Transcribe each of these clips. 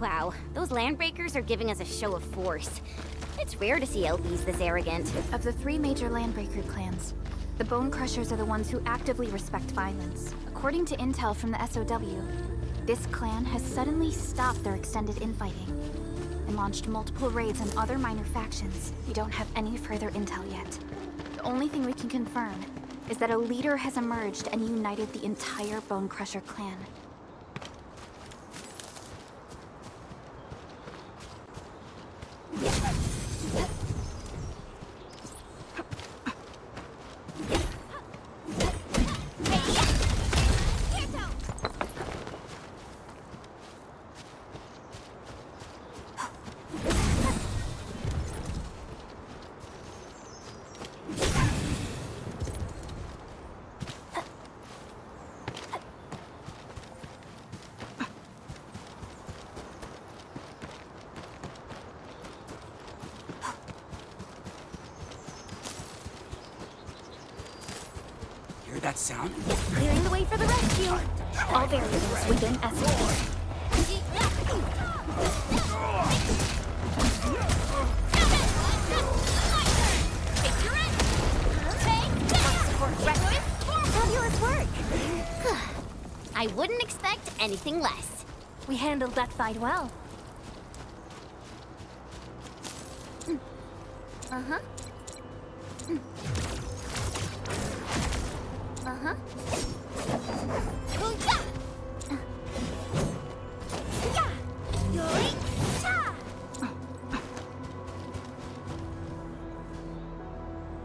Wow, those landbreakers are giving us a show of force. It's rare to see LBs this arrogant. Of the three major landbreaker clans, the Bone Crushers are the ones who actively respect violence. According to intel from the SOW, this clan has suddenly stopped their extended infighting and launched multiple raids on other minor factions. We don't have any further intel yet. The only thing we can confirm is that a leader has emerged and united the entire Bone Crusher clan. Hear that sound? Clearing the way for the rescue. All variables within SOW. Fabulous work! I wouldn't expect anything less. We handled that fight well. Uh-huh. Uh-huh.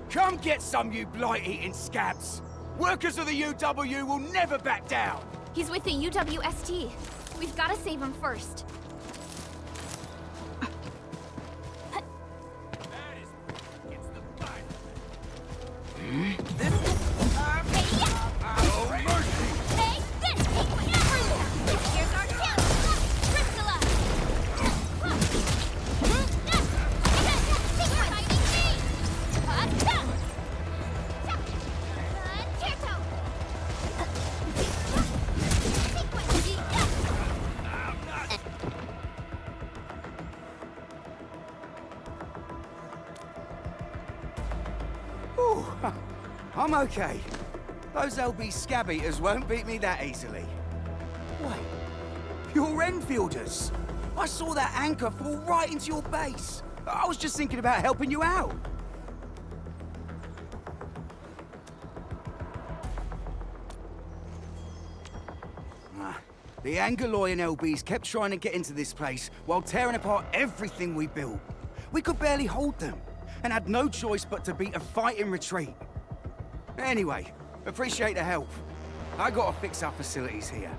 Come get some, you blight-eating scabs! Workers of the UW will never back down! He's with the UWST. We've got to save him first. I'm okay. Those LB scab eaters won't beat me that easily. Wait, you're Enfielders! I saw that anchor fall right into your base. I was just thinking about helping you out. The Angaloy and LBs kept trying to get into this place while tearing apart everything we built. We could barely hold them, and had no choice but to beat a fighting retreat. Anyway, appreciate the help. I gotta fix our facilities here.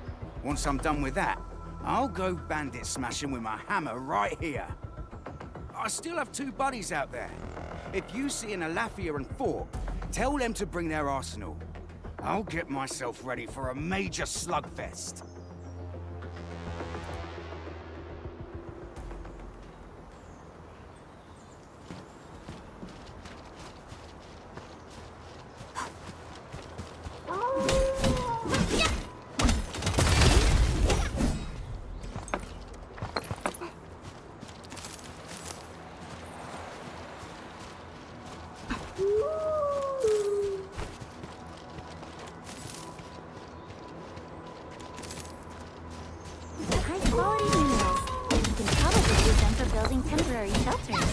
Once I'm done with that, I'll go bandit smashing with my hammer right here. I still have two buddies out there. If you see an Alafia and Fort, tell them to bring their arsenal. I'll get myself ready for a major slugfest. High-quality minerals. You can probably use them for building temporary shelters.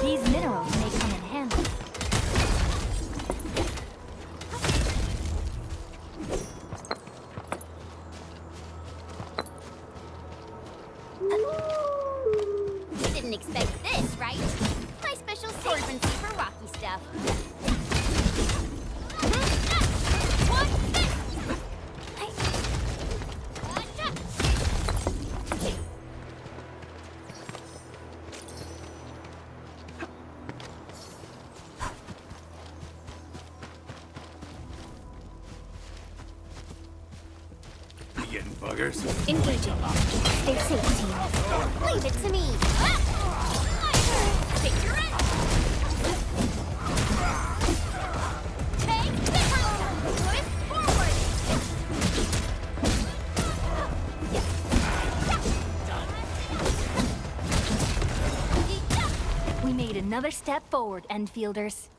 These minerals may come in handy. You didn't expect this, right? My special sorcery for rocky stuff. You getting buggers? Engaging. Stay safe, team. Leave it to me. Take your another step forward, Endfielders.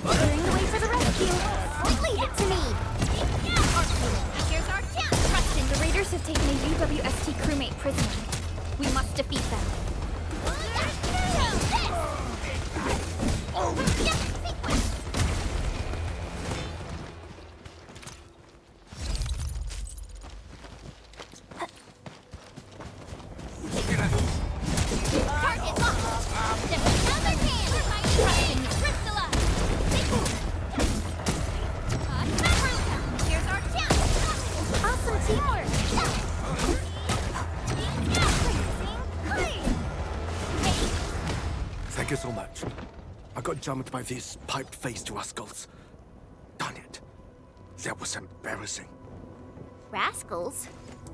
Clearing the way for the rescue. Leave it to me! Arknights, here's our chance! Trust in The Raiders have taken a UWST crewmate prisoner. We must defeat them. Target locked! Just another hand! Trust in Crystalla! Here's our chance! Awesome teamwork! Thank you so much. I got jumped by these pipe-faced rascals. Darn it. That was embarrassing. Rascals?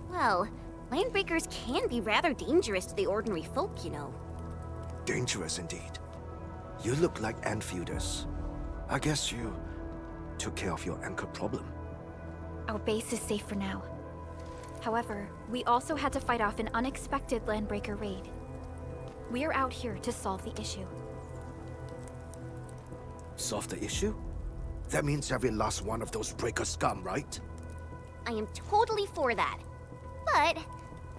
Well, landbreakers can be rather dangerous to the ordinary folk, you know. Dangerous indeed. You look like Enfielders. I guess you took care of your anchor problem. Our base is safe for now. However, we also had to fight off an unexpected landbreaker raid. We are out here to solve the issue. Solve the issue? That means every last one of those breaker scum, right? I am totally for that. But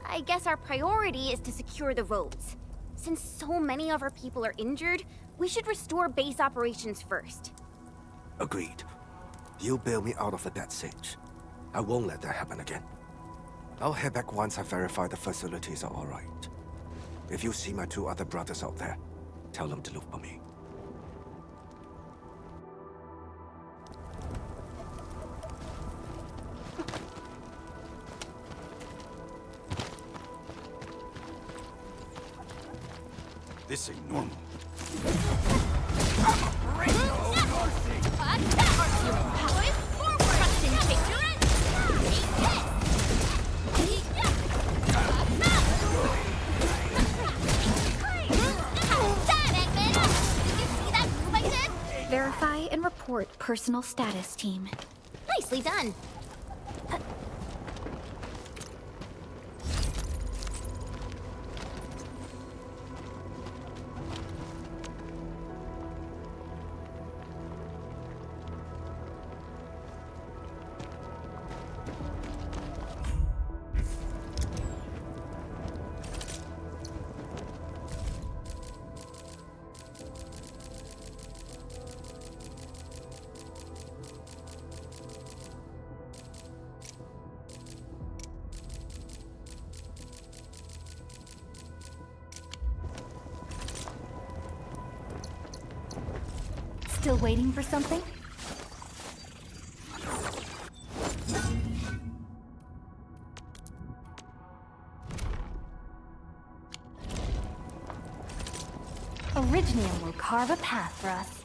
I guess our priority is to secure the roads. Since so many of our people are injured, we should restore base operations first. Agreed. You bail me out of the death stage. I won't let that happen again. I'll head back once I verify the facilities are all right. If you see my two other brothers out there, tell them to look for me. This ain't normal. Verify and report personal status, team. Nicely done. Still waiting for something? Originium will carve a path for us.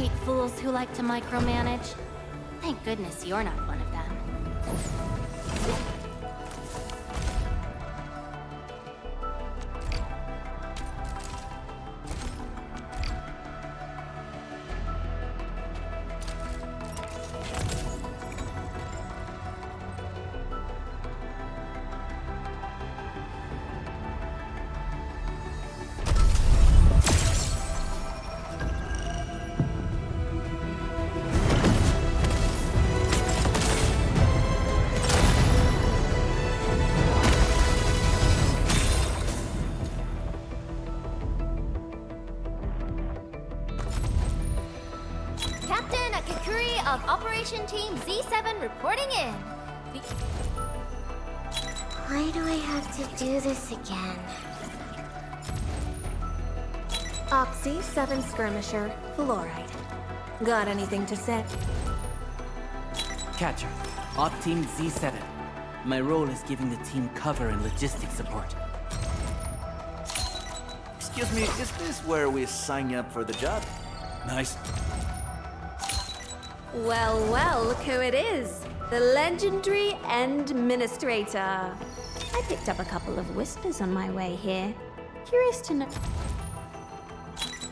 hate fools who like to micromanage. Thank goodness you're not one of them. Of Operation Team Z7 reporting in. Why do I have to do this again? Oxy 7 Skirmisher, Fluoride. Got anything to say? Catcher, Op Team Z7. My role is giving the team cover and logistics support. Excuse me, is this where we sign up for the job? Nice. Well, well, look who it is. The legendary Administrator. I picked up a couple of whispers on my way here. Curious to know...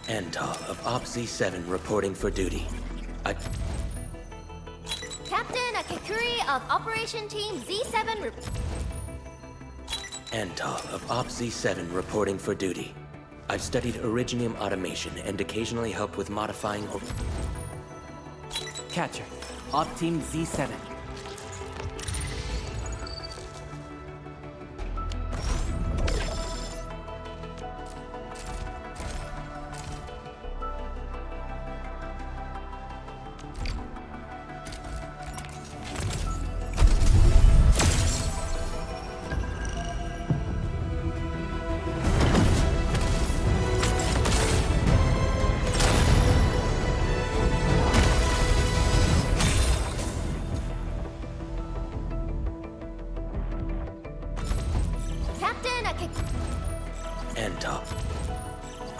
Endfield of Op Z7 reporting for duty. Captain Akakuri of Operation Team Z7 Endfield of Op Z7 reporting for duty. I've studied Originium automation and occasionally helped with modifying or... Catcher, Op Team Z7.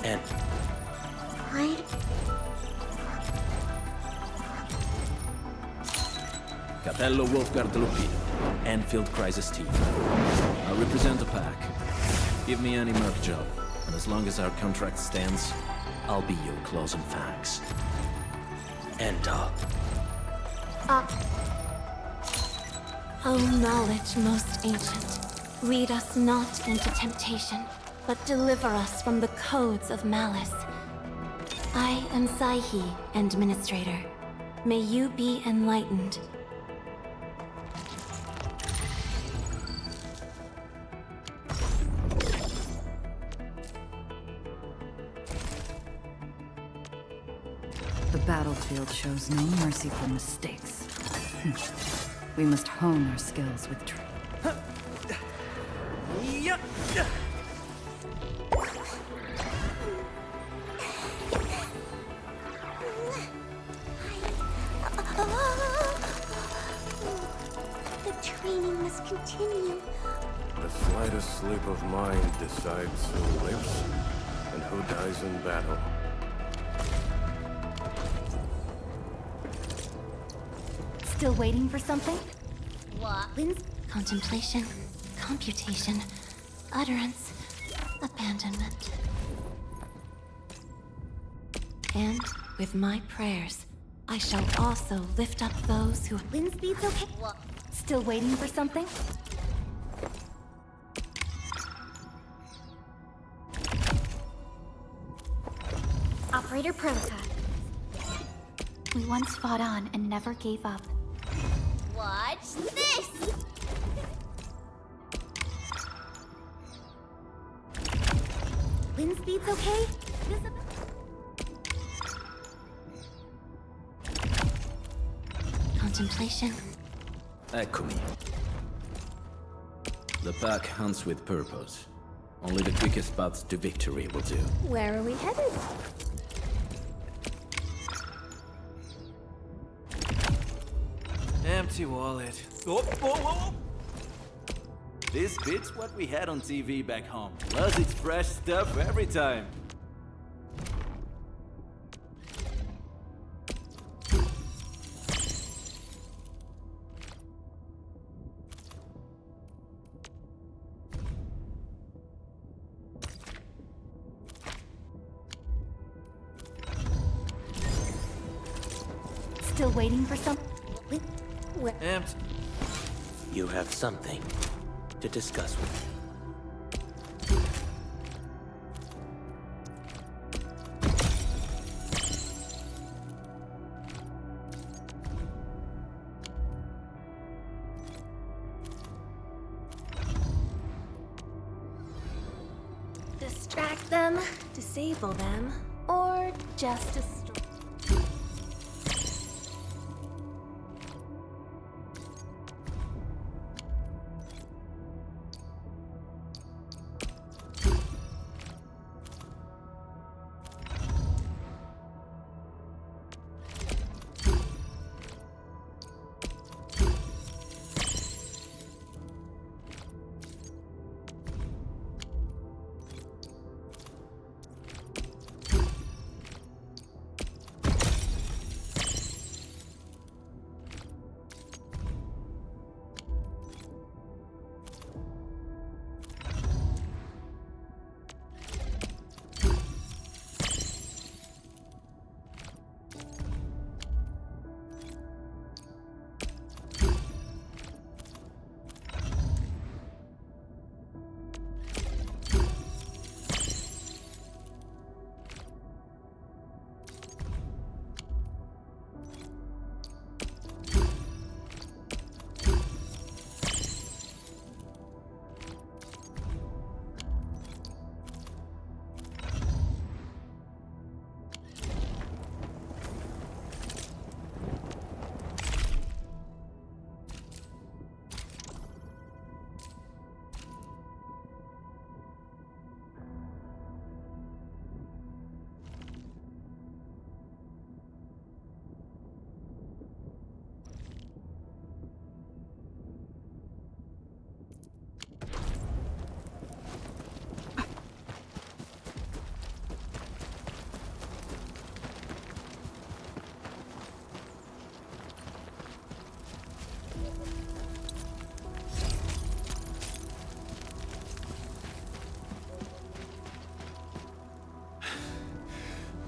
Endfield. Why? Capello Wolfgard Lupino, Endfield Crisis Team. I represent the pack. Give me any merc job, and as long as our contract stands, I'll be your claws and fangs. Endfield. O knowledge most ancient, lead us not into temptation, but deliver us from the codes of malice. I am Saihi, Administrator. May you be enlightened. The battlefield shows no mercy for mistakes. We must hone our skills with training. The training must continue. The slightest slip of mind decides who lives and who dies in battle. Still waiting for something? What? Contemplation, computation, utterance, abandonment. And with my prayers, I shall also lift up those who... Wind speed's okay? What? Still waiting for something? Operator prototype. We once fought on and never gave up. Watch this! Wind speed's okay? Contemplation. Eccomi. The pack hunts with purpose. Only the quickest paths to victory will do. Where are we headed? Empty wallet. Oh, whoa, whoa. This bit's what we had on TV back home. Plus it's fresh stuff every time. Still waiting for some... Empty. You have something to discuss with me. Distract them, disable them, or just destroy...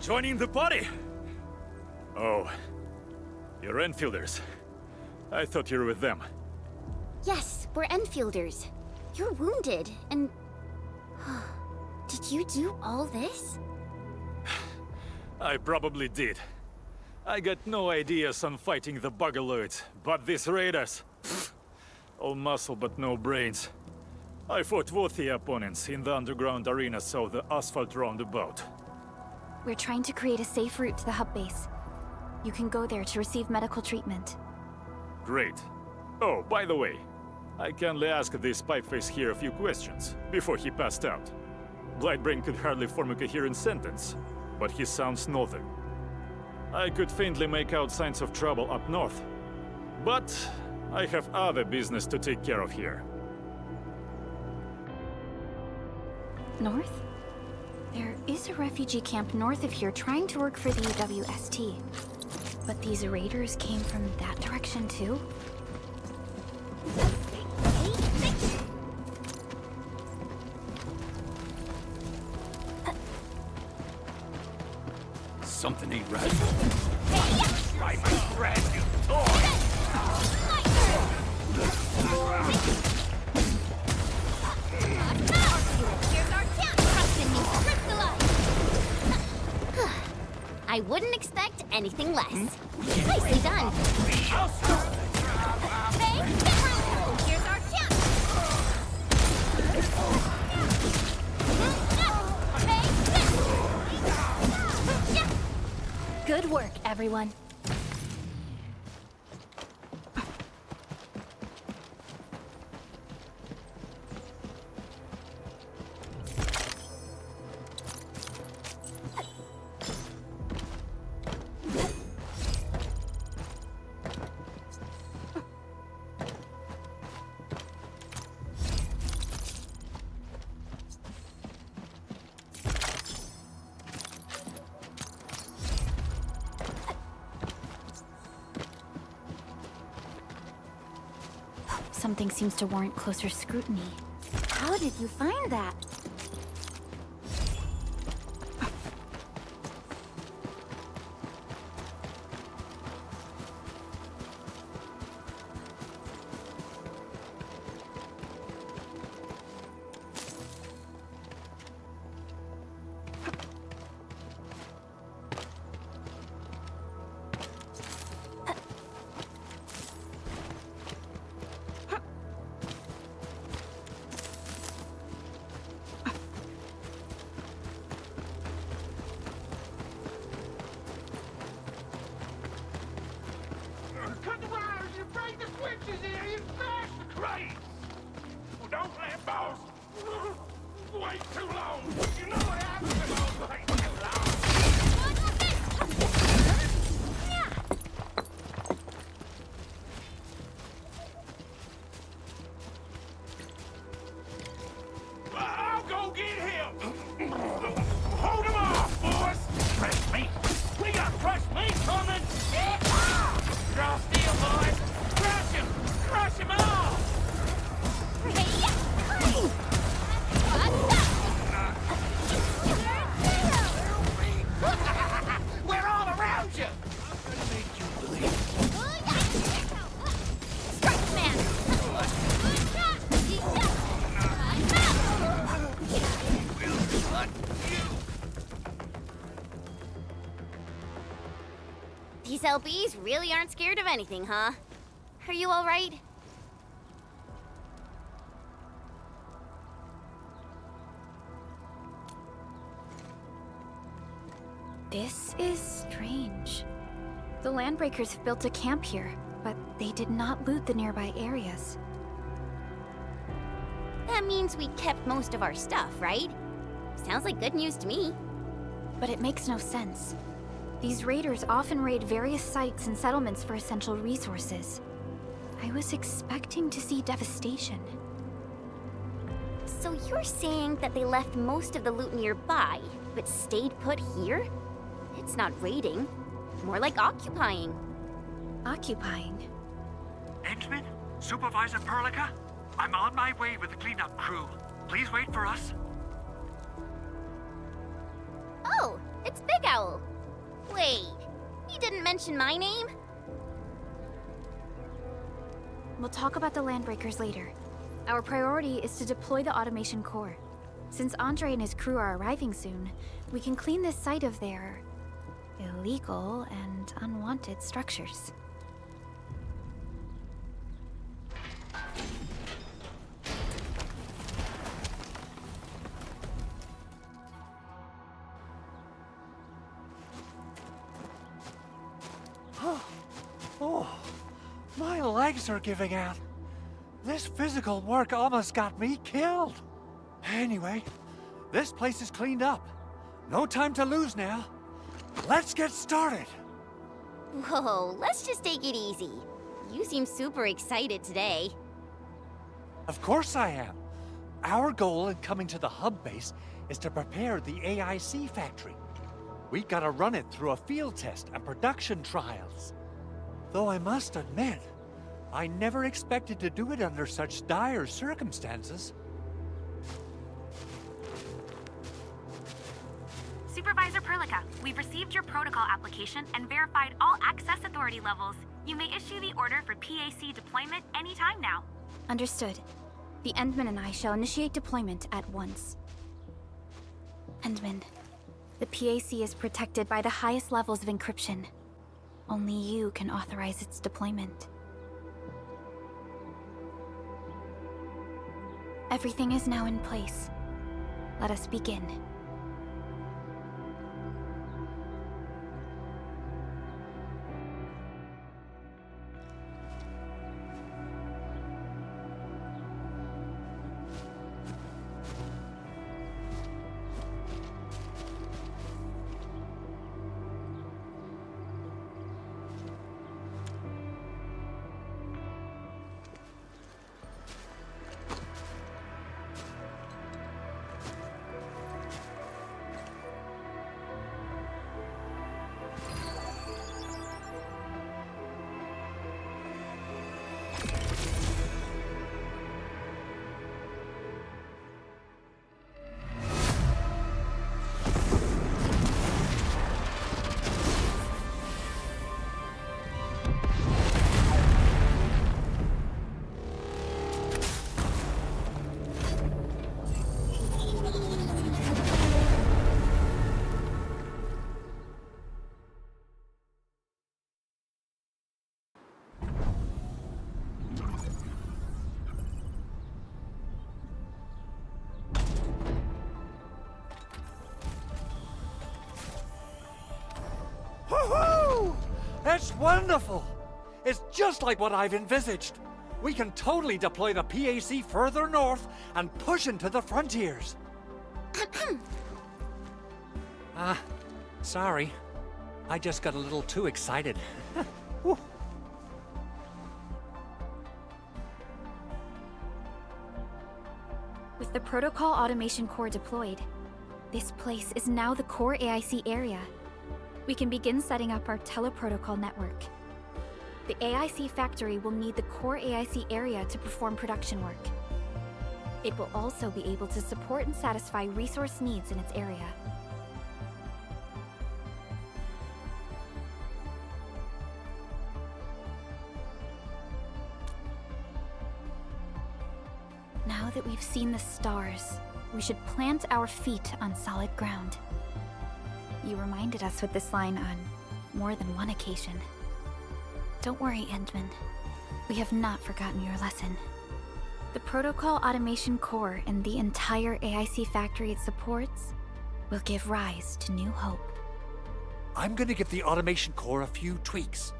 Joining the party? Oh, you're Enfielders. I thought you were with them. Yes, we're Enfielders. You're wounded, and... Did you do all this? I probably did. I got no ideas on fighting the Buggerloids, but these raiders... all muscle but no brains. I fought both the opponents in the underground arena, so the asphalt roundabout. We're trying to create a safe route to the hub base. You can go there to receive medical treatment. Great. Oh, by the way, I kindly asked this pipeface here a few questions before he passed out. Blightbrain could hardly form a coherent sentence, but he sounds northern. I could faintly make out signs of trouble up north, but I have other business to take care of here. North? There is a refugee camp north of here trying to work for the UWST. But these raiders came from that direction too? Something ain't right. Try my brand new toy! I wouldn't expect anything less. Nicely done. Here's our chance. Good work, everyone. Something seems to warrant closer scrutiny. How did you find that? These LBs really aren't scared of anything, huh? Are you alright? This is strange. The Landbreakers have built a camp here, but they did not loot the nearby areas. That means we kept most of our stuff, right? Sounds like good news to me. But it makes no sense. These raiders often raid various sites and settlements for essential resources. I was expecting to see devastation. So you're saying that they left most of the loot nearby, but stayed put here? It's not raiding, more like occupying. Occupying? Endman? Supervisor Perlica? I'm on my way with the cleanup crew. Please wait for us. Oh, it's Big Owl. Wait, he didn't mention my name? We'll talk about the Landbreakers later. Our priority is to deploy the automation core. Since Andre and his crew are arriving soon, we can clean this site of their illegal and unwanted structures. Oh, my legs are giving out. This physical work almost got me killed. Anyway, this place is cleaned up. No time to lose now. Let's get started. Whoa, let's just take it easy. You seem super excited today. Of course I am. Our goal in coming to the hub base is to prepare the AIC factory. We gotta run it through a field test and production trials. Though I must admit, I never expected to do it under such dire circumstances. Supervisor Perlica, we've received your protocol application and verified all access authority levels. You may issue the order for PAC deployment anytime now. Understood. The Endman and I shall initiate deployment at once. Endman, the PAC is protected by the highest levels of encryption. Only you can authorize its deployment. Everything is now in place. Let us begin. Woohoo! That's wonderful! It's just like what I've envisaged. We can totally deploy the PAC further north and push into the frontiers. Sorry. I just got a little too excited. With the protocol automation core deployed, this place is now the core AIC area. We can begin setting up our teleprotocol network. The AIC factory will need the core AIC area to perform production work. It will also be able to support and satisfy resource needs in its area. Now that we've seen the stars, we should plant our feet on solid ground. You reminded us with this line on more than one occasion. Don't worry, Endman. We have not forgotten your lesson. The Protocol Automation Core and the entire AIC factory it supports will give rise to new hope. I'm gonna give the automation core a few tweaks.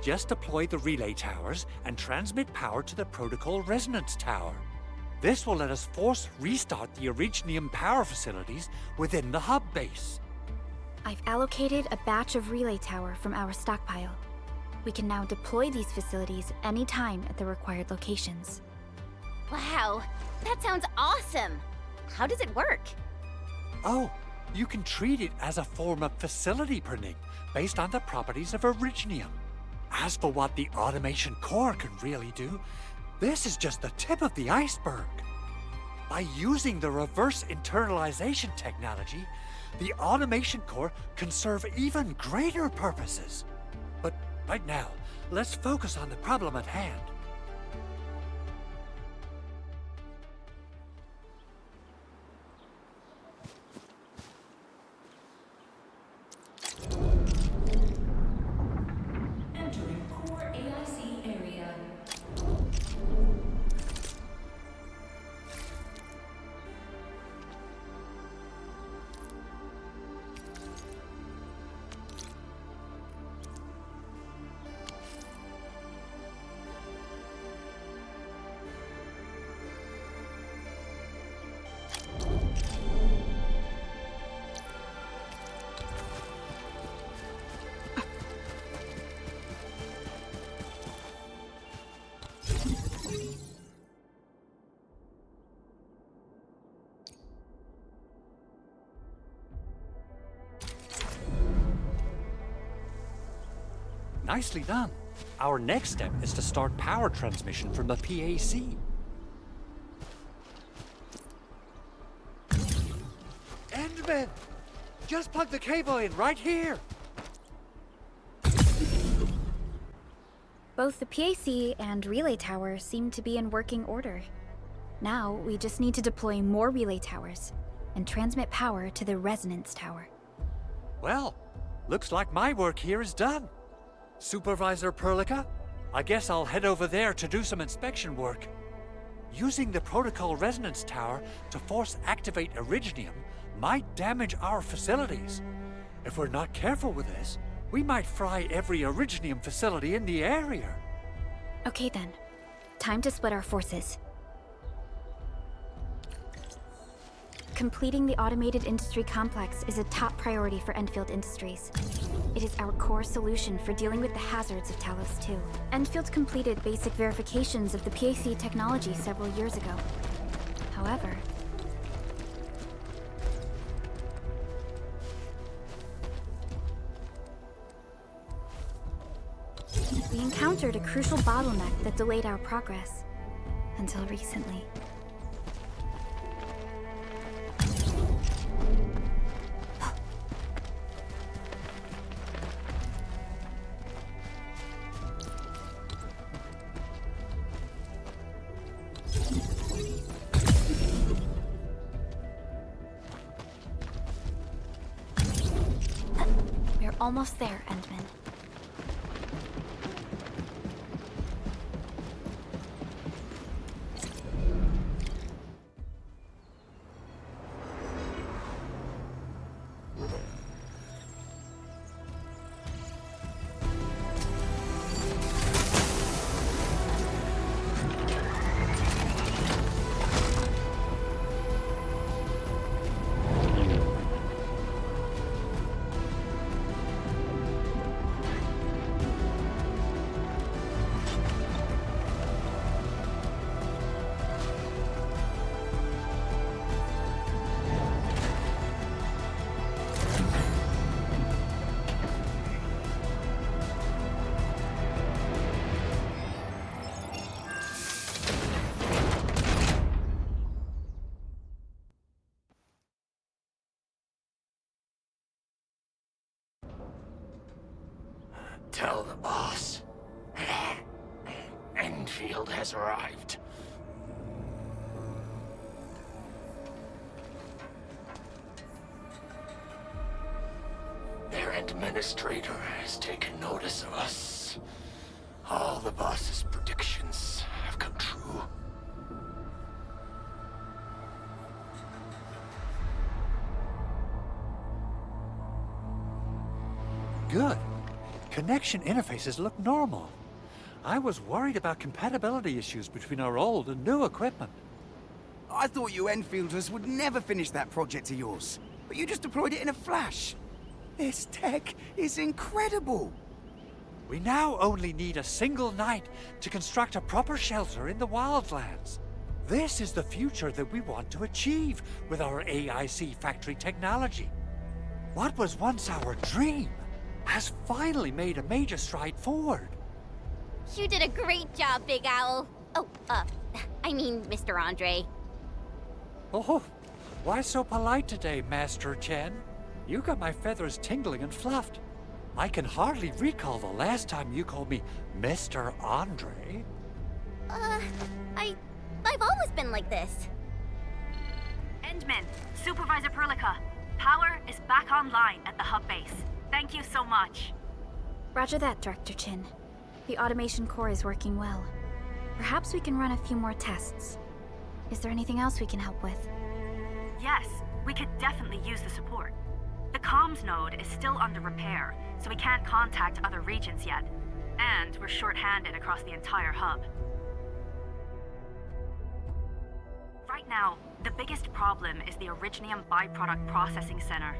Just deploy the relay towers and transmit power to the Protocol Resonance Tower. This will let us force restart the Originium power facilities within the hub base. I've allocated a batch of relay tower from our stockpile. We can now deploy these facilities anytime at the required locations. Wow, that sounds awesome! How does it work? Oh, you can treat it as a form of facility printing based on the properties of Originium. As for what the automation core can really do, this is just the tip of the iceberg. By using the reverse internalization technology, the automation core can serve even greater purposes. But right now, let's focus on the problem at hand. Entering core AIC area. Nicely done. Our next step is to start power transmission from the PAC. Endman! Just plug the cable in right here! Both the PAC and relay tower seem to be in working order. Now, we just need to deploy more relay towers and transmit power to the resonance tower. Well, looks like my work here is done. Supervisor Perlica, I guess I'll head over there to do some inspection work. Using the Protocol Resonance Tower to force activate Originium might damage our facilities. If we're not careful with this, we might fry every Originium facility in the area. Okay then. Time to split our forces. Completing the automated industry complex is a top priority for Endfield Industries. It is our core solution for dealing with the hazards of Talos 2. Endfield completed basic verifications of the PAC technology several years ago. However, we encountered a crucial bottleneck that delayed our progress. Until recently. We're almost there, Endman. Tell the boss. Endfield has arrived. They're Administrator has taken notice of us. All the boss's predictions have come true. Good. Connection interfaces look normal. I was worried about compatibility issues between our old and new equipment. I thought you Enfielders would never finish that project of yours, but you just deployed it in a flash. This tech is incredible. We now only need a single night to construct a proper shelter in the wildlands. This is the future that we want to achieve with our AIC factory technology. What was once our dream has finally made a major stride forward. You did a great job, Big Owl. Oh, I mean, Mr. Andre. Oh, why so polite today, Master Chen? You got my feathers tingling and fluffed. I can hardly recall the last time you called me Mr. Andre. I've always been like this. Endman, Supervisor Perlica, power is back online at the hub base. Thank you so much. Roger that, Director Chin. The automation core is working well. Perhaps we can run a few more tests. Is there anything else we can help with? Yes, we could definitely use the support. The comms node is still under repair, so we can't contact other regions yet. And we're short-handed across the entire hub. Right now, the biggest problem is the Originium byproduct processing center.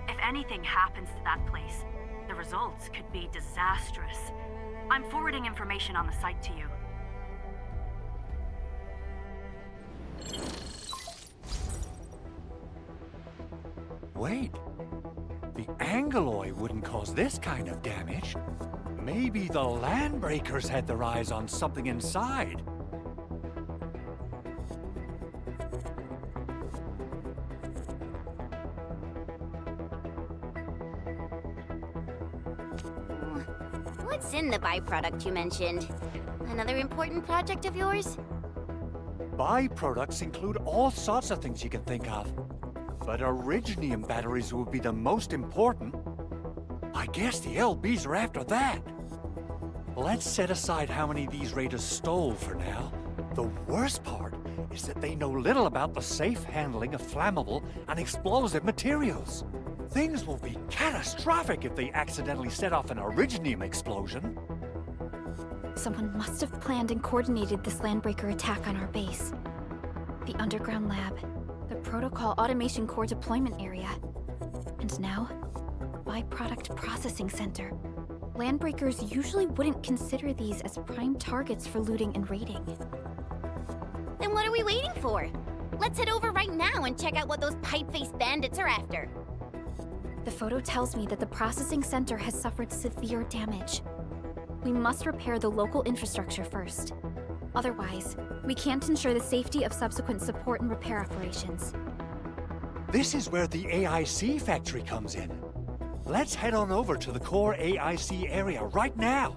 If anything happens to that place, the results could be disastrous. I'm forwarding information on the site to you. Wait. The Angeloy wouldn't cause this kind of damage. Maybe the Landbreakers had their eyes on something inside. What's in the byproduct you mentioned? Another important project of yours? Byproducts include all sorts of things you can think of. But Originium batteries would be the most important. I guess the LBs are after that. Let's set aside how many these raiders stole for now. The worst part is that they know little about the safe handling of flammable and explosive materials. Things will be catastrophic if they accidentally set off an Originium explosion. Someone must have planned and coordinated this Landbreaker attack on our base. The underground lab, the protocol automation core deployment area, and now, byproduct processing center. Landbreakers usually wouldn't consider these as prime targets for looting and raiding. Then what are we waiting for? Let's head over right now and check out what those pipe-faced bandits are after. The photo tells me that the processing center has suffered severe damage. We must repair the local infrastructure first. Otherwise, we can't ensure the safety of subsequent support and repair operations. This is where the AIC factory comes in. Let's head on over to the core AIC area right now.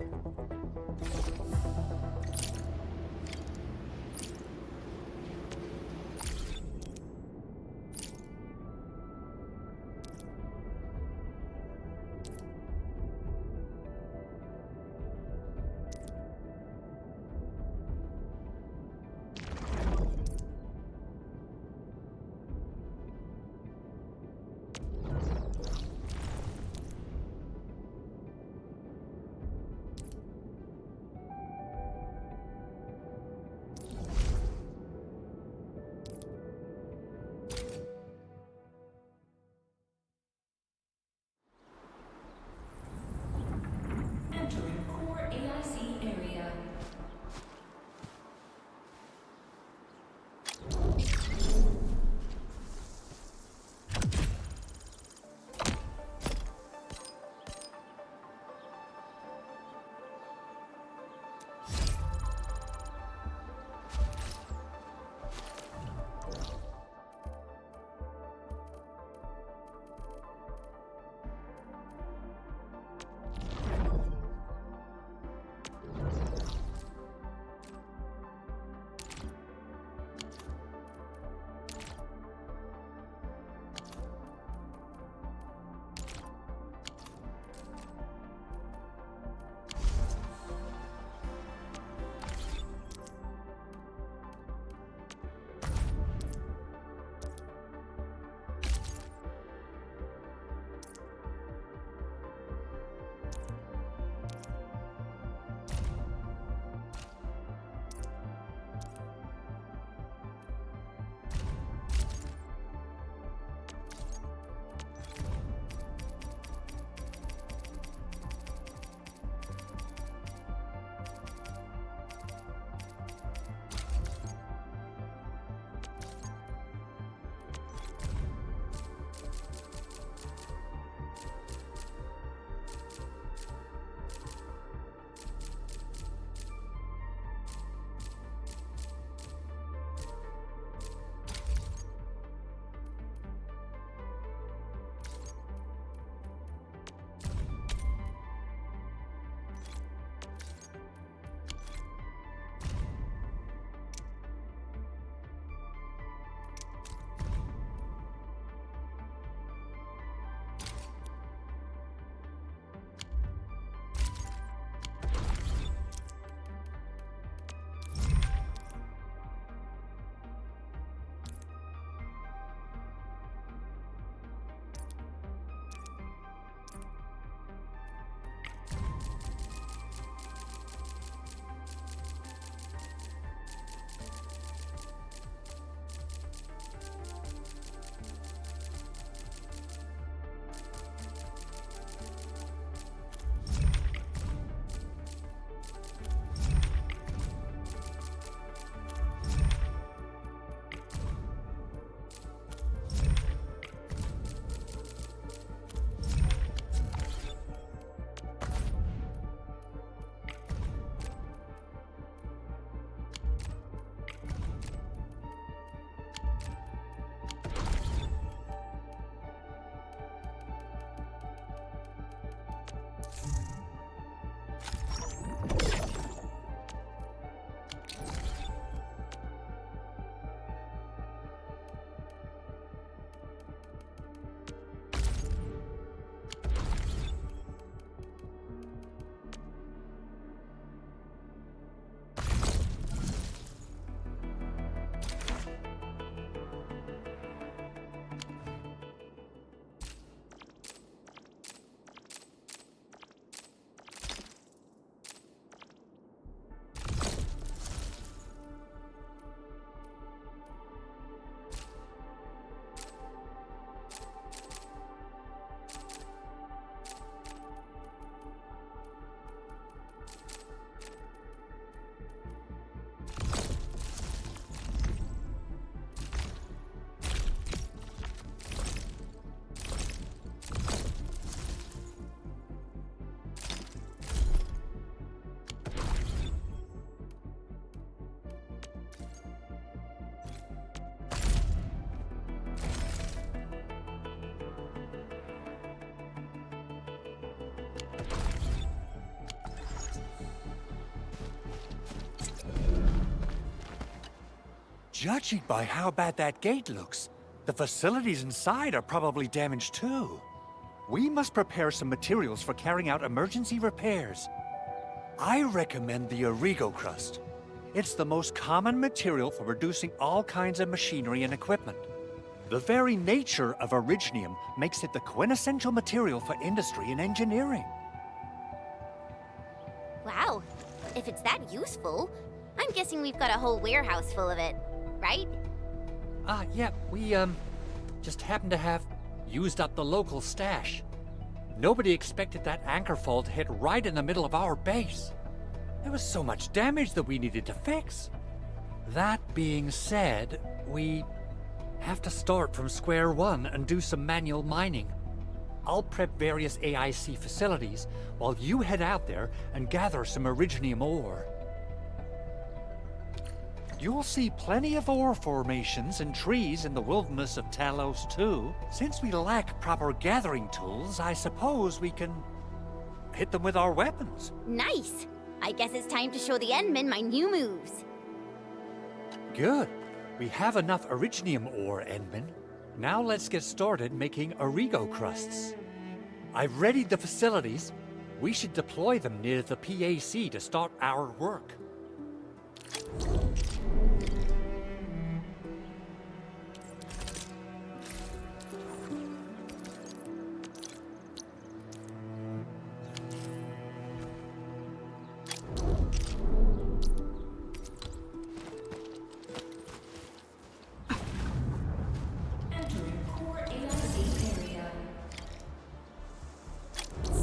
Judging by how bad that gate looks, the facilities inside are probably damaged too. We must prepare some materials for carrying out emergency repairs. I recommend the Origo crust. It's the most common material for producing all kinds of machinery and equipment. The very nature of originium makes it the quintessential material for industry and engineering. Wow, if it's that useful, I'm guessing we've got a whole warehouse full of it, right? Yeah, we, just happen to have used up the local stash. Nobody expected that anchor fall to hit right in the middle of our base. There was so much damage that we needed to fix. That being said, we have to start from square one and do some manual mining. I'll prep various AIC facilities while you head out there and gather some originium ore. You'll see plenty of ore formations and trees in the wilderness of Talos too. Since we lack proper gathering tools, I suppose we can hit them with our weapons. Nice! I guess it's time to show the Endmen my new moves. Good. We have enough originium ore, Endman. Now let's get started making Origo crusts. I've readied the facilities. We should deploy them near the PAC to start our work.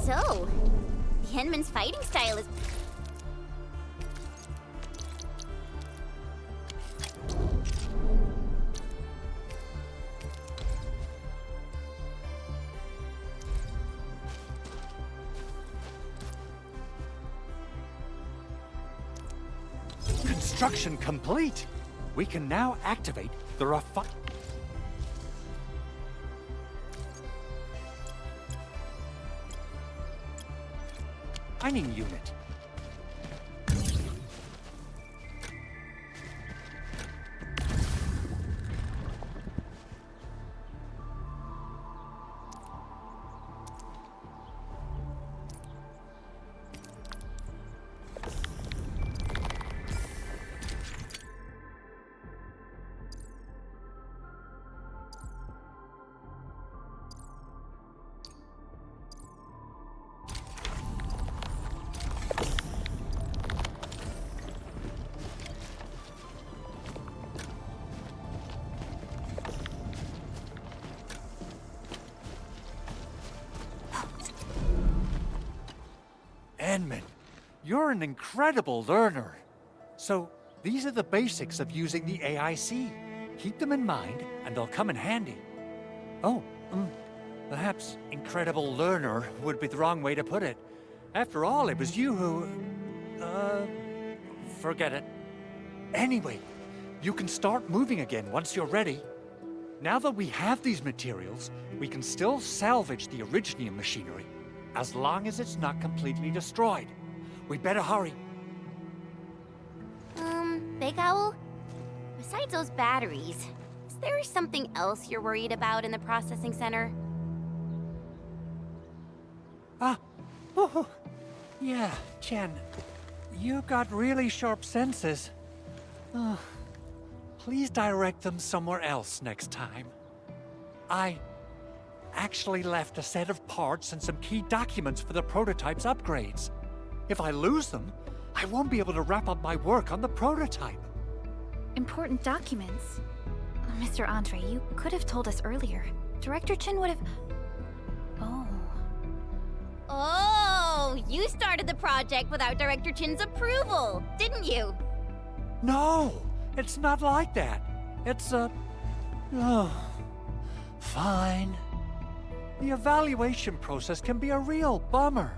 So, the Endman's fighting style is... Construction complete! We can now activate the refining unit. Endman, you're an incredible learner. So, these are the basics of using the AIC. Keep them in mind, and they'll come in handy. Oh, perhaps incredible learner would be the wrong way to put it. After all, it was you who... forget it. Anyway, you can start moving again once you're ready. Now that we have these materials, we can still salvage the originium machinery, as long as it's not completely destroyed. We better hurry. Big Owl? Besides those batteries, is there something else you're worried about in the processing center? Yeah, Chen. You got really sharp senses. Please direct them somewhere else next time. I actually left a set of parts and some key documents for the prototype's upgrades. If I lose them, I won't be able to wrap up my work on the prototype. Important documents? Mr. Andre, you could have told us earlier. Director Chin would have... Oh, you started the project without Director Chin's approval, didn't you? No, it's not like that. It's fine. The evaluation process can be a real bummer.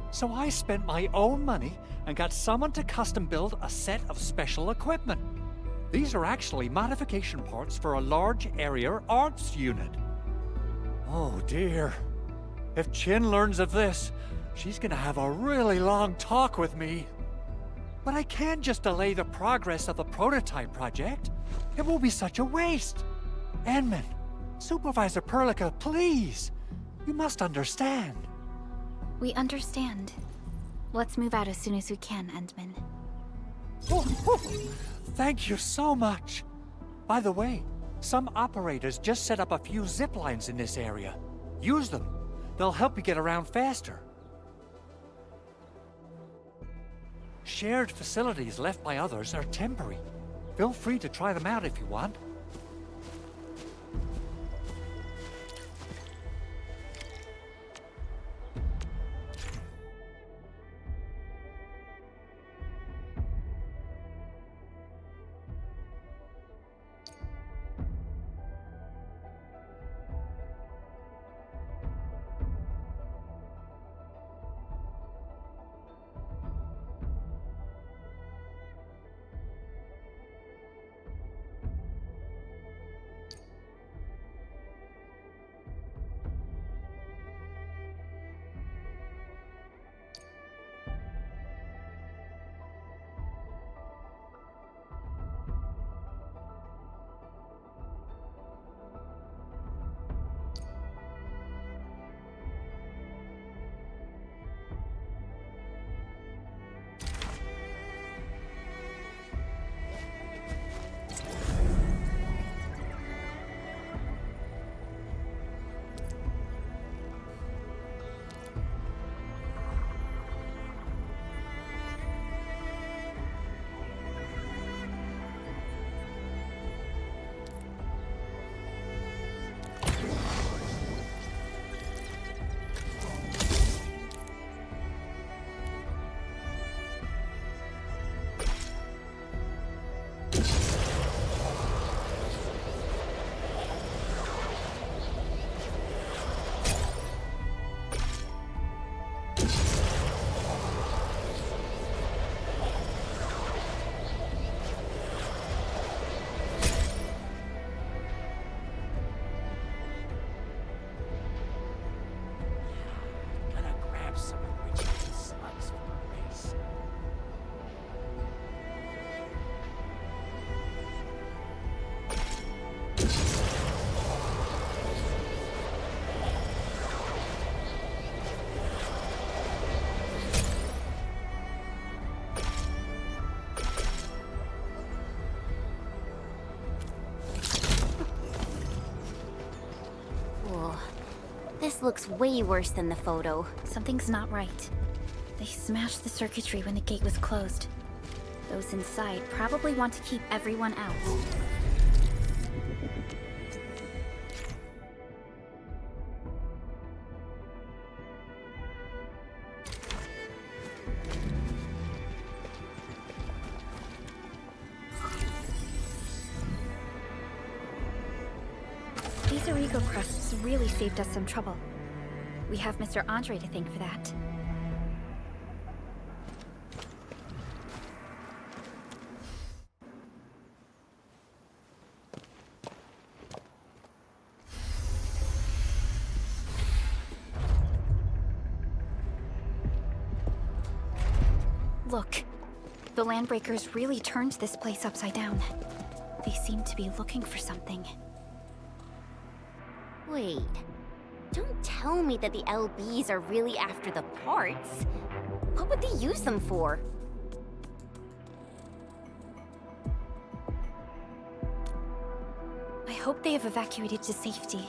So I spent my own money and got someone to custom build a set of special equipment. These are actually modification parts for a large area arts unit. Oh dear. If Chin learns of this, she's gonna have a really long talk with me. But I can't just delay the progress of the prototype project. It will be such a waste. Edmund, Supervisor Perlica, please. You must understand. We understand. Let's move out as soon as we can, Endman. Thank you so much. By the way, some operators just set up a few zip lines in this area. Use them. They'll help you get around faster. Shared facilities left by others are temporary. Feel free to try them out if you want. This looks way worse than the photo. Something's not right. They smashed the circuitry when the gate was closed. Those inside probably want to keep everyone out. These Origo crusts really saved us some trouble. We have Mr. Andre to thank for that. Look, the Landbreakers really turned this place upside down. They seem to be looking for something. Wait, don't tell me that the LBs are really after the parts. What would they use them for? I hope they have evacuated to safety.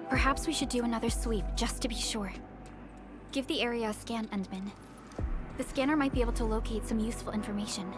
Perhaps we should do another sweep just to be sure. Give the area a scan, Endman. The scanner might be able to locate some useful information.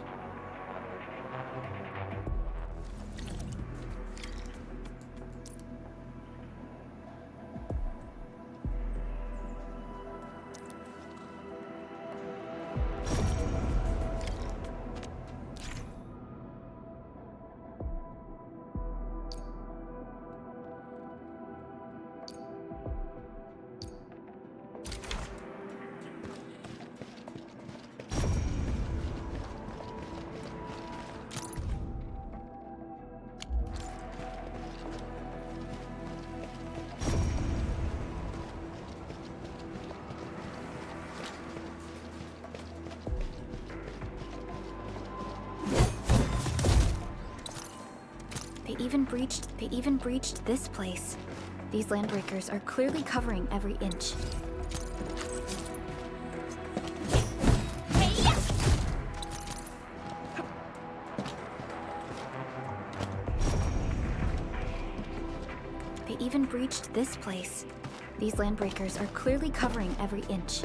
even breached this place. These landbreakers are clearly covering every inch. They even breached this place. These landbreakers are clearly covering every inch.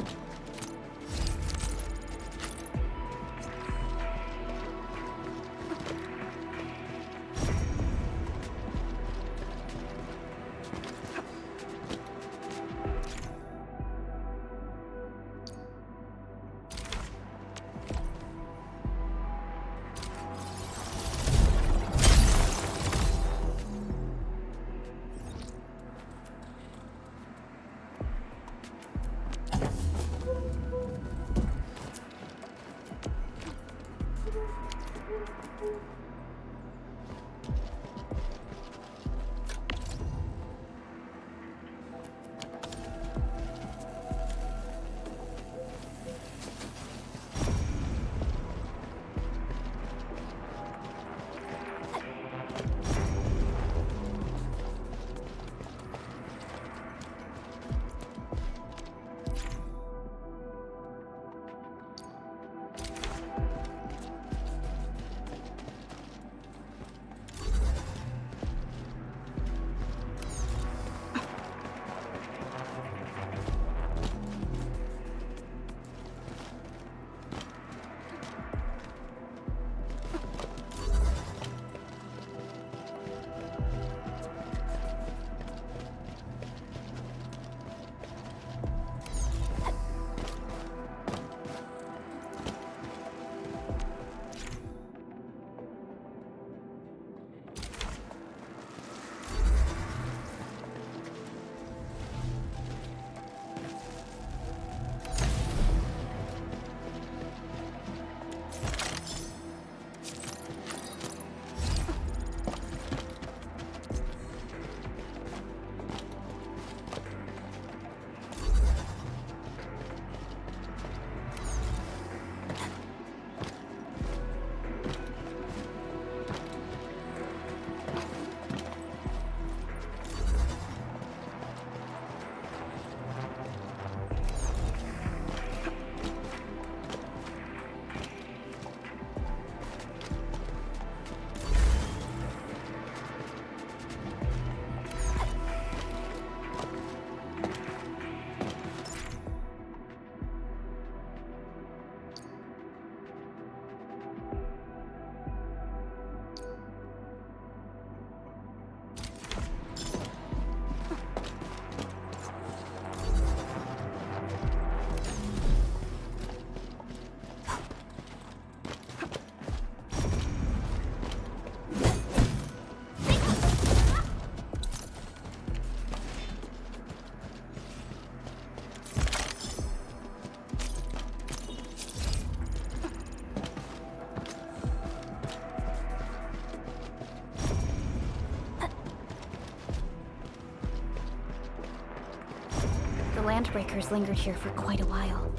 The landbreakers lingered here for quite a while.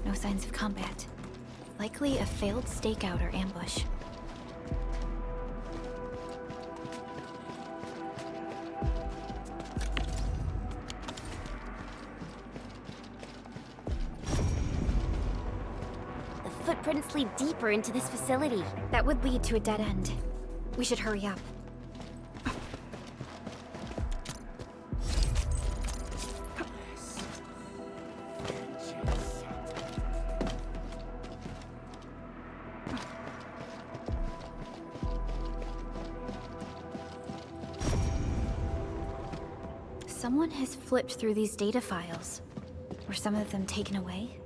No signs of combat. Likely a failed stakeout or ambush. The footprints lead deeper into this facility. That would lead to a dead end. We should hurry up. Someone has flipped through these data files. Were some of them taken away?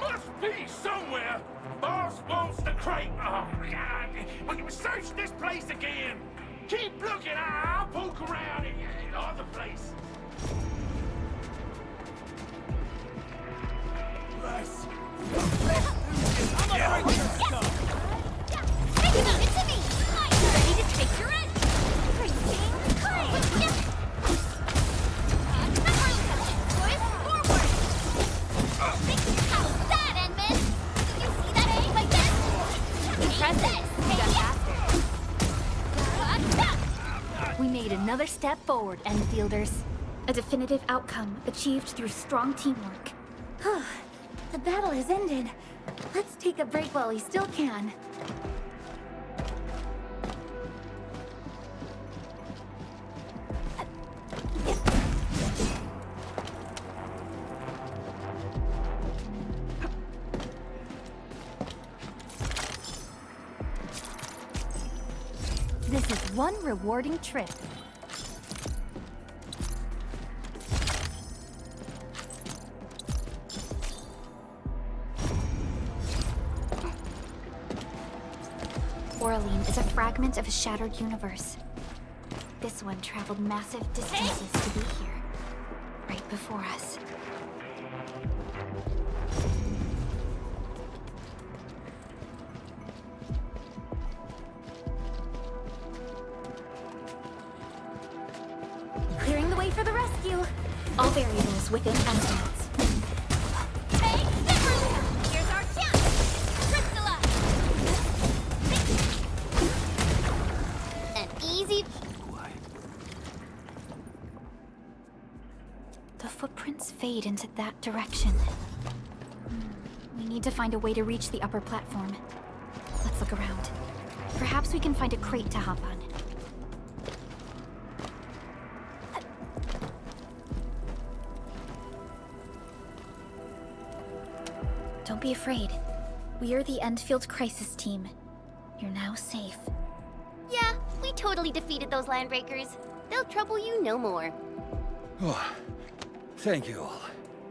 must be somewhere. Boss wants the crate. Oh, God. We can search this place again. Keep looking. I'll poke around in other place. Nice. Think about it to me! Ready to take your end! Freezing clay! Boys, forward! How's that, Edmund? You see that aim like this? Impressive! You got faster! We made another step forward, Endfielders. A definitive outcome achieved through strong teamwork. The battle has ended. Let's take a break while we still can. This is one rewarding trip. Oraline is a fragment of a shattered universe. This one traveled massive distances to be here, right before us. Clearing the way for the rescue. All variables within estimates. Hey, Zipper! Here's our chance! Crystallize! An easy... The footprints fade into that direction. We need to find a way to reach the upper platform. Let's look around. Perhaps we can find a crate to hop on. Don't be afraid. We are the Endfield crisis team. You're now safe. Yeah, we totally defeated those landbreakers. They'll trouble you no more. Oh, thank you all.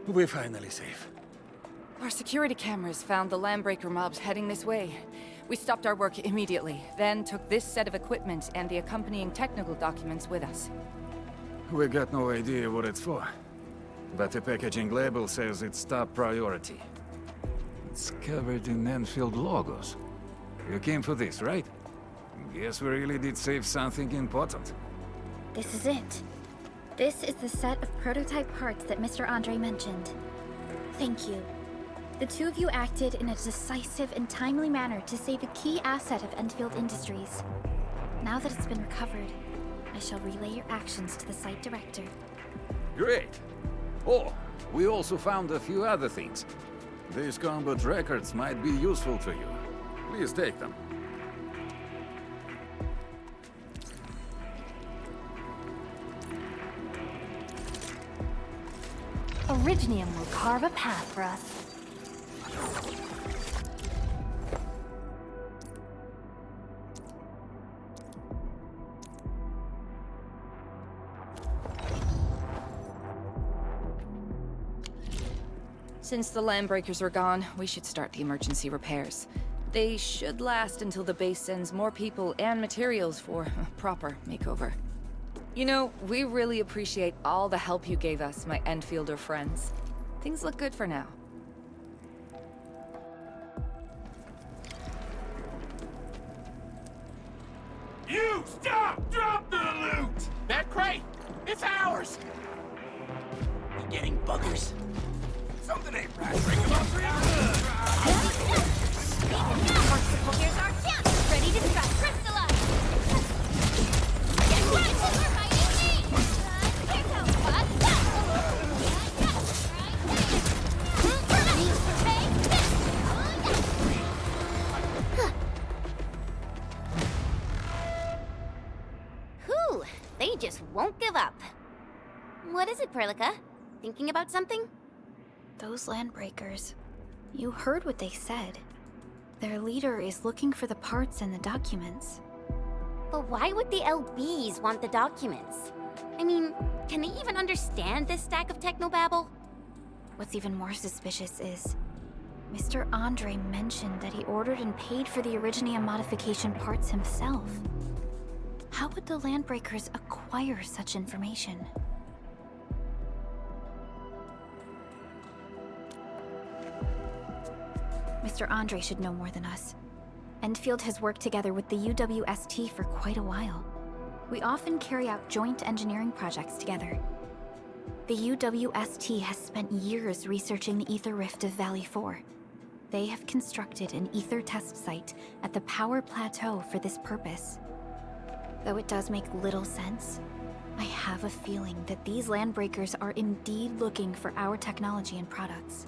We're finally safe. Our security cameras found the landbreaker mobs heading this way. We stopped our work immediately, then took this set of equipment and the accompanying technical documents with us. We got no idea what it's for. But the packaging label says it's top priority. It's covered in Enfield logos. You came for this, right? Guess we really did save something important. This is it. This is the set of prototype parts that Mr. Andre mentioned. Thank you. The two of you acted in a decisive and timely manner to save a key asset of Endfield Industries. Now that it's been recovered, I shall relay your actions to the site director. Great! Oh, we also found a few other things. These combat records might be useful to you. Please take them. Originium will carve a path for us. Since the landbreakers are gone, we should start the emergency repairs. They should last until the base sends more people and materials for a proper makeover. You know, we really appreciate all the help you gave us, my Endfielder friends. Things look good for now. You stop! Drop the loot! That crate! It's ours! You getting buggers? Something ain't right. Bring them up, Here's our chance! Ready to strike crystallize! Get right to her fighting me! Here's how fast Whew, they just won't give up. What is it, Perlica? Thinking about something? Those landbreakers. You heard what they said. Their leader is looking for the parts and the documents. But why would the LBs want the documents? I mean, can they even understand this stack of technobabble? What's even more suspicious is Mr. Andre mentioned that he ordered and paid for the Originium modification parts himself. How would the Landbreakers acquire such information? Mr. Andre should know more than us. Endfield has worked together with the UWST for quite a while. We often carry out joint engineering projects together. The UWST has spent years researching the ether rift of Valley 4. They have constructed an ether test site at the Power Plateau for this purpose. Though it does make little sense, I have a feeling that these Landbreakers are indeed looking for our technology and products.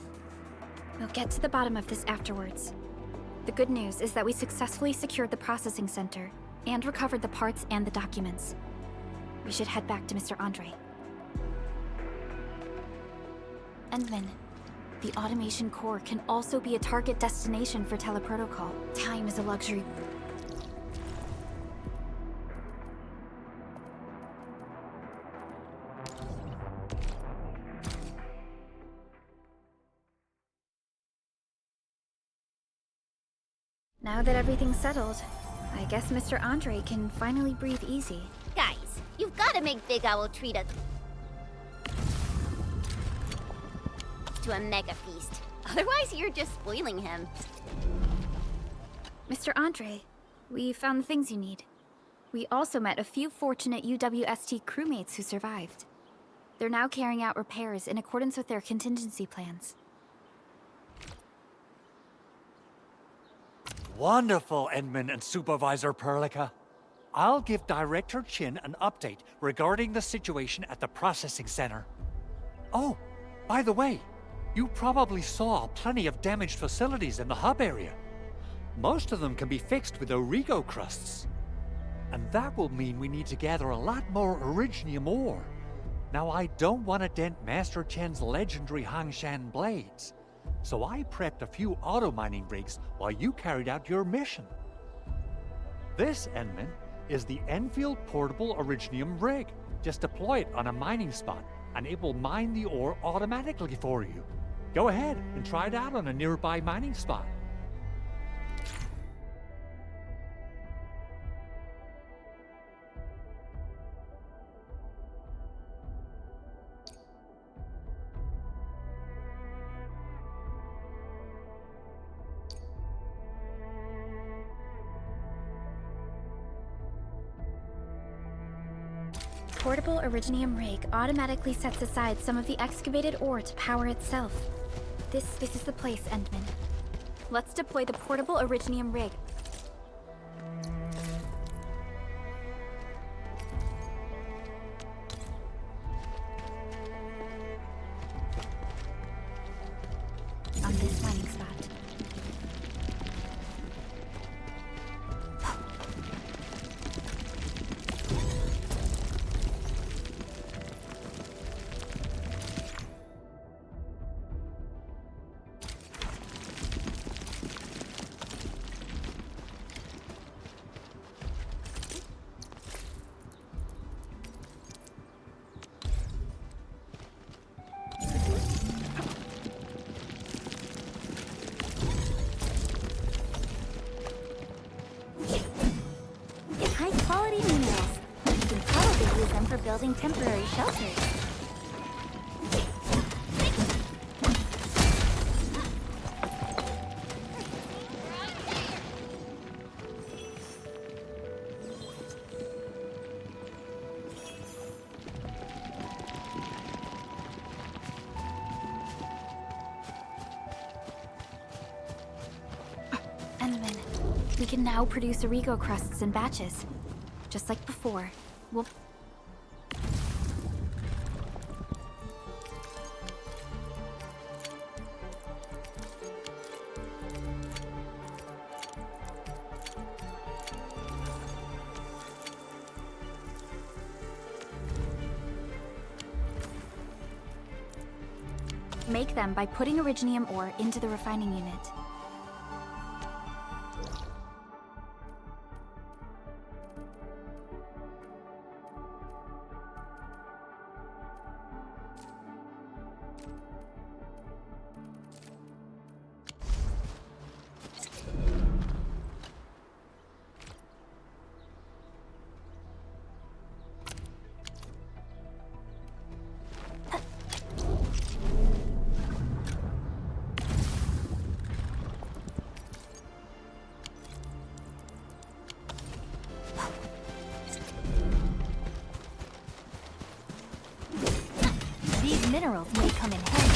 We'll get to the bottom of this afterwards. The good news is that we successfully secured the processing center and recovered the parts and the documents. We should head back to Mr. Andre. Endman, the automation core can also be a target destination for teleprotocol. Time is a luxury. Now that everything's settled, I guess Mr. Andre can finally breathe easy. Guys, you've got to make Big Owl treat us to a mega feast. Otherwise, you're just spoiling him. Mr. Andre, we found the things you need. We also met a few fortunate UWST crewmates who survived. They're now carrying out repairs in accordance with their contingency plans. Wonderful, Endman and Supervisor Perlica. I'll give Director Chin an update regarding the situation at the processing center. Oh, by the way, you probably saw plenty of damaged facilities in the hub area. Most of them can be fixed with Origo crusts. And that will mean we need to gather a lot more Originium ore. Now, I don't want to dent Master Chen's legendary Hangshan blades, so I prepped a few auto-mining rigs while you carried out your mission. This, Endman, is the Endfield Portable Originium rig. Just deploy it on a mining spot, and it will mine the ore automatically for you. Go ahead and try it out on a nearby mining spot. Portable Originium rig automatically sets aside some of the excavated ore to power itself. This is the place, Endman. Let's deploy the portable Originium rig. On this mining spot. High-quality minerals. You can probably use them for building temporary shelters. Endman, we can now produce Origo crusts in batches. Just like before, we'll... make them by putting Originium ore into the refining unit. hand in hand.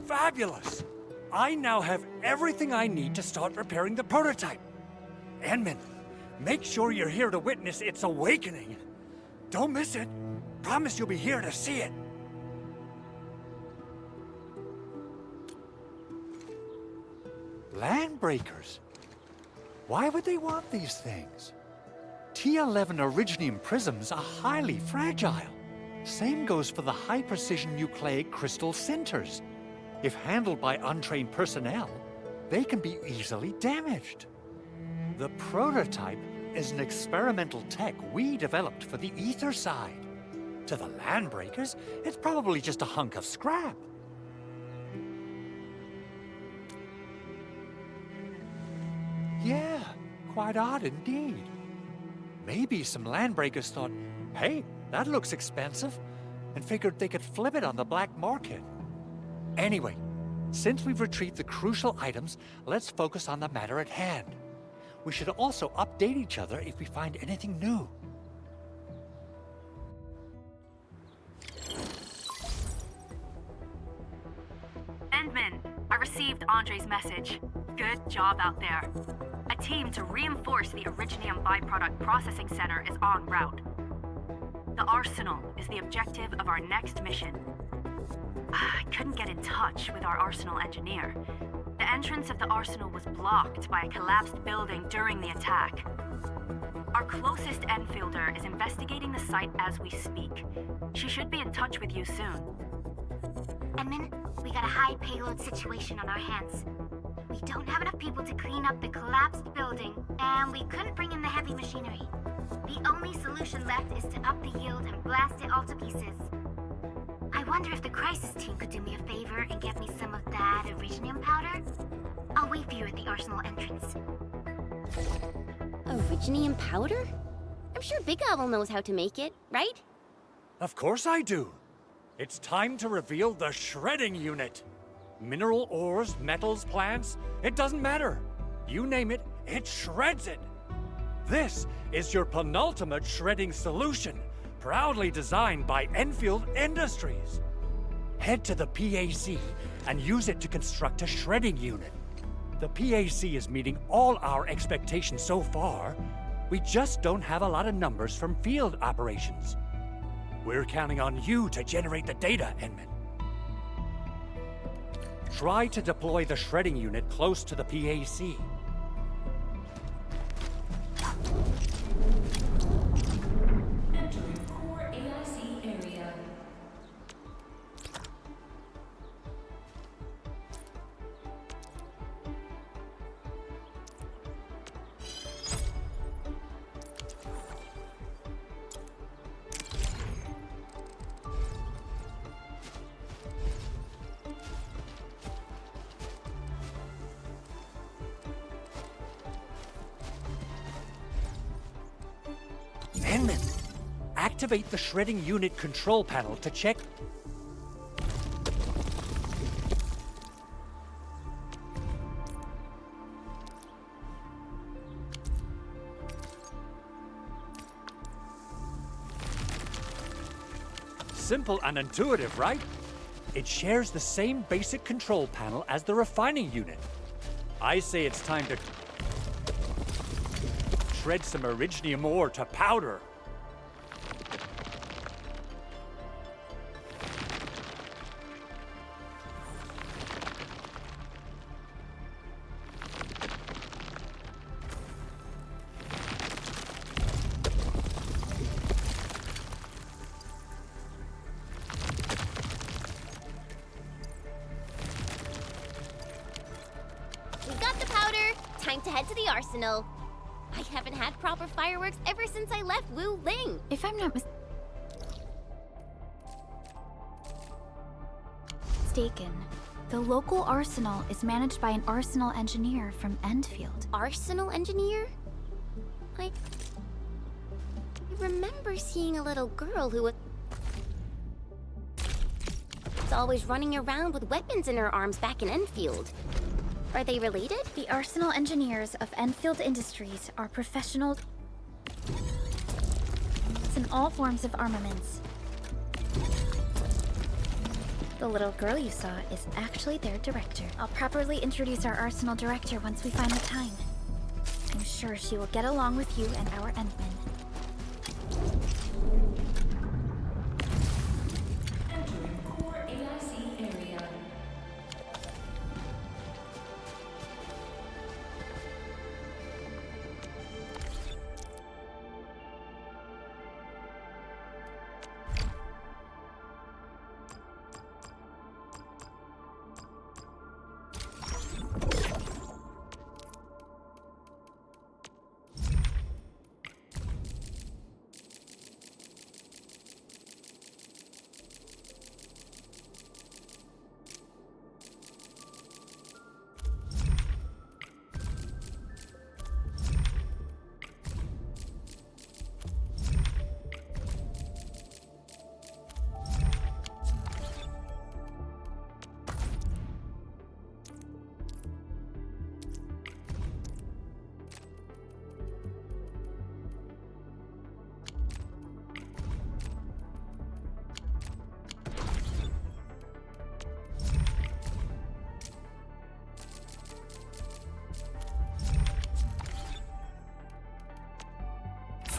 Fabulous! I now have everything I need to start repairing the prototype. Enman, make sure you're here to witness its awakening. Don't miss it. Promise you'll be here to see it. Landbreakers? Why would they want these things? T11 Originium prisms are highly fragile. Same goes for the high-precision nucleic crystal centers. If handled by untrained personnel, they can be easily damaged. The prototype is an experimental tech we developed for the ether side. To the Landbreakers, it's probably just a hunk of scrap. Yeah, quite odd indeed. Maybe some Landbreakers thought, hey, that looks expensive, and figured they could flip it on the black market. Anyway, since we've retrieved the crucial items, let's focus on the matter at hand. We should also update each other if we find anything new. Endman, I received Andre's message. Good job out there. A team to reinforce the Originium byproduct processing center is en route. The arsenal is the objective of our next mission. I couldn't get in touch with our arsenal engineer. The entrance of the arsenal was blocked by a collapsed building during the attack. Our closest Enfielder is investigating the site as we speak. She should be in touch with you soon. Edmund, we got a high payload situation on our hands. We don't have enough people to clean up the collapsed building, and we couldn't bring in the heavy machinery. The only solution left is to up the yield and blast it all to pieces. I wonder if the crisis team could do me a favor and get me some of that Originium powder? I'll wait for you at the arsenal entrance. Originium powder? I'm sure Big Owl knows how to make it, right? Of course I do. It's time to reveal the shredding unit. Mineral ores, metals, plants, it doesn't matter. You name it, it shreds it. This is your penultimate shredding solution, proudly designed by Enfield Industries. Head to the PAC and use it to construct a shredding unit. The PAC is meeting all our expectations so far. We just don't have a lot of numbers from field operations. We're counting on you to generate the data, Enman. Try to deploy the shredding unit close to the PAC. Entering core AIC area. Enman, activate the shredding unit control panel to check. simple and intuitive, right? It shares the same basic control panel as the refining unit. I say it's time to shred some Originium ore to powder. We got the powder. Time to head to the arsenal. I haven't had proper fireworks ever since I left Wu Ling. If I'm not mistaken, the local arsenal is managed by an arsenal engineer from Endfield. Arsenal engineer? I remember seeing a little girl who was always running around with weapons in her arms back in Endfield. Are they related? The arsenal engineers of Endfield Industries are professionals in all forms of armaments. The little girl you saw is actually their director. I'll properly introduce our arsenal director once we find the time. I'm sure she will get along with you and our Endmen. Entering core AIC area.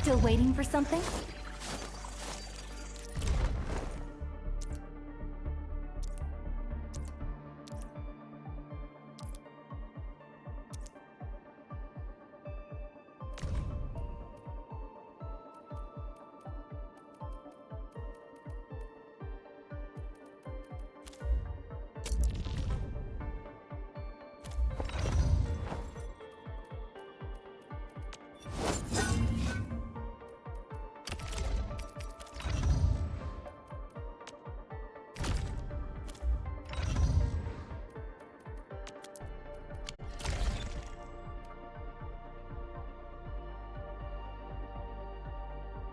Still waiting for something?